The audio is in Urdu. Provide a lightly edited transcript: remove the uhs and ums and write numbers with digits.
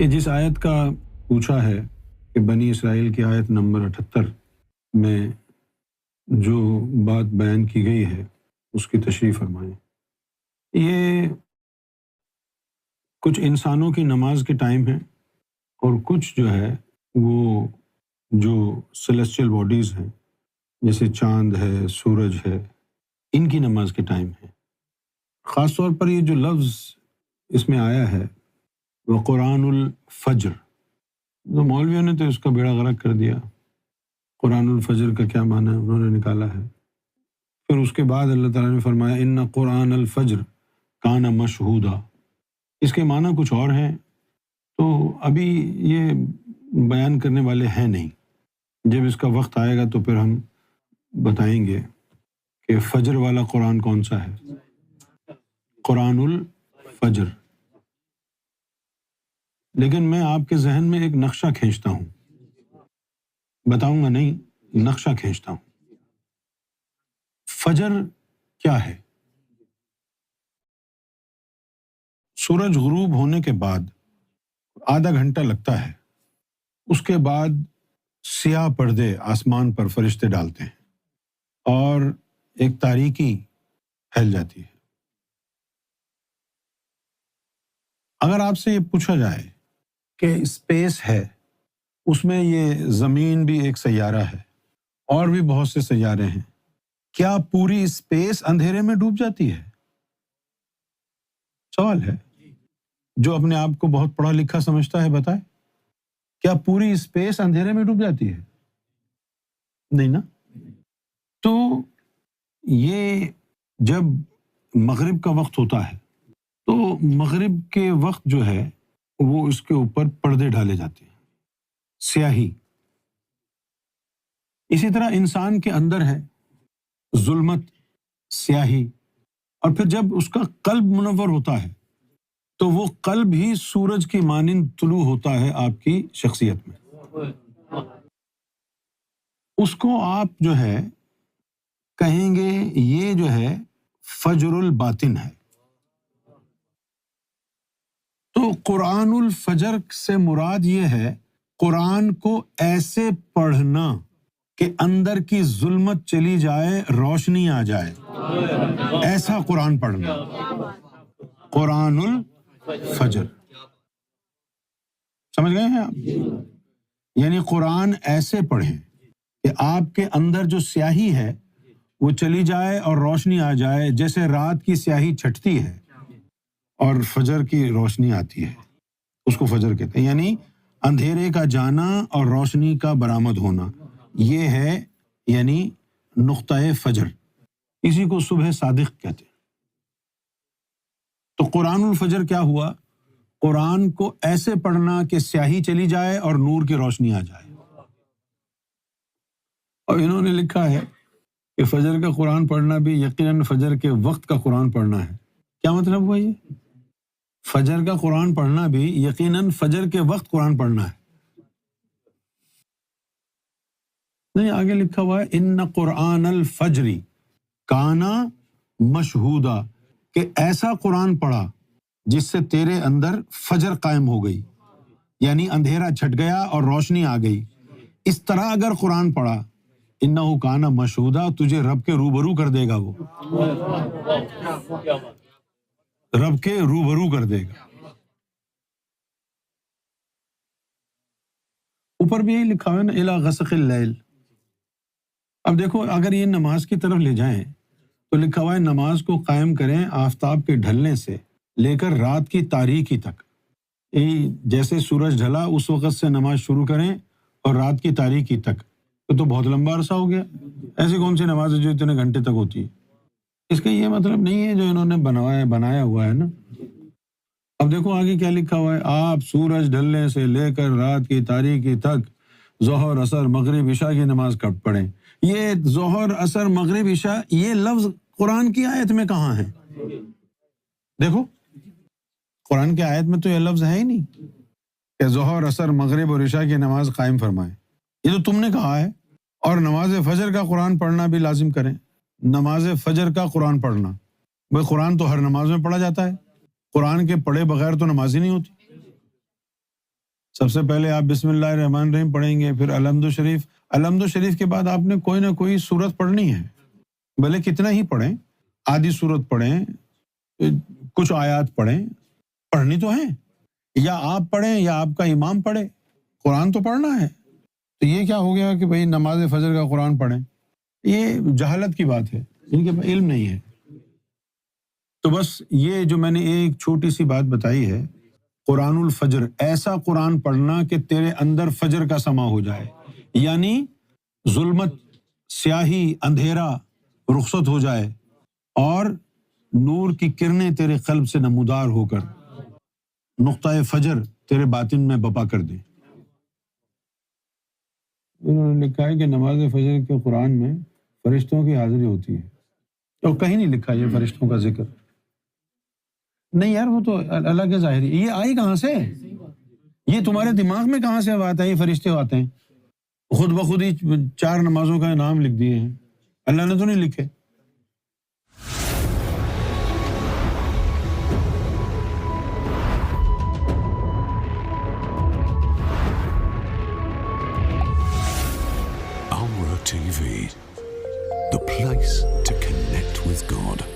کہ جس آیت کا پوچھا ہے کہ بنی اسرائیل کی آیت نمبر 78 میں جو بات بیان کی گئی ہے اس کی تشریح فرمائیں۔ یہ کچھ انسانوں کی نماز کے ٹائم ہیں اور کچھ جو ہے وہ جو سیلیسٹیل باڈیز ہیں جیسے چاند ہے، سورج ہے، ان کی نماز کے ٹائم ہے۔ خاص طور پر یہ جو لفظ اس میں آیا ہے وہ قرآن الفجر، تو مولویوں نے تو اس کا بیڑا غرق کر دیا۔ قرآن الفجر کا کیا معنی ہے انہوں نے نکالا ہے۔ پھر اس کے بعد اللہ تعالیٰ نے فرمایا ان قرآن الفجر کان مشہودا، اس کے معنی کچھ اور ہیں، تو ابھی یہ بیان کرنے والے ہیں نہیں۔ جب اس کا وقت آئے گا تو پھر ہم بتائیں گے کہ فجر والا قرآن کون سا ہے، قرآن الفجر۔ لیکن میں آپ کے ذہن میں ایک نقشہ کھینچتا ہوں، بتاؤں گا نہیں، نقشہ کھینچتا ہوں۔ فجر کیا ہے؟ سورج غروب ہونے کے بعد آدھا گھنٹہ لگتا ہے، اس کے بعد سیاہ پردے آسمان پر فرشتے ڈالتے ہیں اور ایک تاریکی پھیل جاتی ہے۔ اگر آپ سے یہ پوچھا جائے کہ اسپیس ہے، اس میں یہ زمین بھی ایک سیارہ ہے اور بھی بہت سے سیارے ہیں، کیا پوری اسپیس اندھیرے میں ڈوب جاتی ہے؟ سوال ہے۔ جو اپنے آپ کو بہت پڑھا لکھا سمجھتا ہے بتائے، کیا پوری اسپیس اندھیرے میں ڈوب جاتی ہے؟ نہیں نا۔ تو یہ جب مغرب کا وقت ہوتا ہے تو مغرب کے وقت جو ہے وہ اس کے اوپر پردے ڈالے جاتے ہیں، سیاہی۔ اسی طرح انسان کے اندر ہے ظلمت، سیاہی، اور پھر جب اس کا قلب منور ہوتا ہے تو وہ قلب ہی سورج کی مانند طلوع ہوتا ہے آپ کی شخصیت میں۔ اس کو آپ جو ہے کہیں گے یہ جو ہے فجر الباطن ہے۔ تو قرآن الفجر سے مراد یہ ہے قرآن کو ایسے پڑھنا کہ اندر کی ظلمت چلی جائے، روشنی آ جائے، ایسا قرآن پڑھنا، قرآن الفجر۔ سمجھ گئے ہیں آپ؟ یعنی قرآن ایسے پڑھیں کہ آپ کے اندر جو سیاہی ہے وہ چلی جائے اور روشنی آ جائے، جیسے رات کی سیاہی چھٹتی ہے اور فجر کی روشنی آتی ہے، اس کو فجر کہتے ہیں۔ یعنی اندھیرے کا جانا اور روشنی کا برآمد ہونا، یہ ہے یعنی نقطہ فجر، اسی کو صبح صادق کہتے ہیں۔ تو قرآن الفجر کیا ہوا؟ قرآن کو ایسے پڑھنا کہ سیاہی چلی جائے اور نور کی روشنی آ جائے۔ اور انہوں نے لکھا ہے کہ فجر کا قرآن پڑھنا بھی یقیناً فجر کے وقت کا قرآن پڑھنا ہے۔ کیا مطلب ہوا یہ؟ فجر کا قرآن پڑھنا بھی یقیناً فجر کے وقت قرآن پڑھنا ہے۔ نہیں، آگے لکھا ہوا ہے ان قرآن الفجر کانا مشہودا، کہ ایسا قرآن پڑھا جس سے تیرے اندر فجر قائم ہو گئی، یعنی اندھیرا چھٹ گیا اور روشنی آ گئی۔ اس طرح اگر قرآن پڑھا انہو کانا مشہودا، تجھے رب کے روبرو کر دے گا، وہ رب کے روبرو کر دے گا۔ اوپر بھی یہی لکھا ہے نا الی غسق اللیل۔ اب دیکھو اگر یہ نماز کی طرف لے جائیں تو لکھا ہوا ہے نماز کو قائم کریں آفتاب کے ڈھلنے سے لے کر رات کی تاریکی تک۔ جیسے سورج ڈھلا اس وقت سے نماز شروع کریں اور رات کی تاریکی تک، تو بہت لمبا عرصہ ہو گیا۔ ایسی کون سی نماز ہے جو اتنے گھنٹے تک ہوتی ہے؟ اس کا یہ مطلب نہیں ہے جو انہوں نے بنایا ہوا ہے نا۔ اب دیکھو آگے کیا لکھا ہوا ہے، آپ سورج ڈھلنے سے لے کر رات کی تاریکی تک ظہر، عصر، مغرب، عشاء کی نماز کب پڑھیں۔ یہ ظہر، عصر، مغرب، عشاء یہ لفظ قرآن کی آیت میں کہاں ہے؟ دیکھو قرآن کی آیت میں تو یہ لفظ ہے ہی نہیں کہ ظہر، عصر، مغرب اور عشاء کی نماز قائم فرمائیں۔ یہ تو تم نے کہا ہے۔ اور نماز فجر کا قرآن پڑھنا بھی لازم کریں، نماز فجر کا قرآن پڑھنا۔ بھائی قرآن تو ہر نماز میں پڑھا جاتا ہے، قرآن کے پڑھے بغیر تو نماز ہی نہیں ہوتی۔ سب سے پہلے آپ بسم اللہ الرحمن الرحیم پڑھیں گے، پھر الحمد شریف کے بعد آپ نے کوئی نہ کوئی سورت پڑھنی ہے، بھلے کتنا ہی پڑھیں، آدھی سورت پڑھیں، کچھ آیات پڑھنی تو ہیں، یا آپ پڑھیں یا آپ کا امام پڑھے، قرآن تو پڑھنا ہے۔ تو یہ کیا ہو گیا کہ بھئی نماز فجر کا قرآن پڑھیں؟ یہ جہالت کی بات ہے، ان کے علم نہیں ہے۔ تو بس یہ جو میں نے ایک چھوٹی سی بات بتائی ہے، قرآن الفجر، ایسا قرآن پڑھنا کہ تیرے اندر فجر کا سما ہو جائے، یعنی ظلمت، سیاہی، اندھیرا رخصت ہو جائے اور نور کی کرنیں تیرے قلب سے نمودار ہو کر نقطۂ فجر تیرے باطن میں بپا کر دیں۔ انہوں نے لکھا ہے کہ نماز فجر کے قرآن میں فرشتوں کی حاضری ہوتی ہے، اور کہیں نہیں لکھا یہ فرشتوں کا ذکر۔ نہیں یار، وہ تو اللہ کے ظاہری، یہ آئی کہاں سے؟ یہ تمہارے دماغ میں کہاں سے بات ہے یہ فرشتے آتے ہیں؟ خود بخود ہی 4 نمازوں کا نام لکھ دیے ہیں، اللہ نے تو نہیں لکھے۔ Amra TV, the place to connect with God.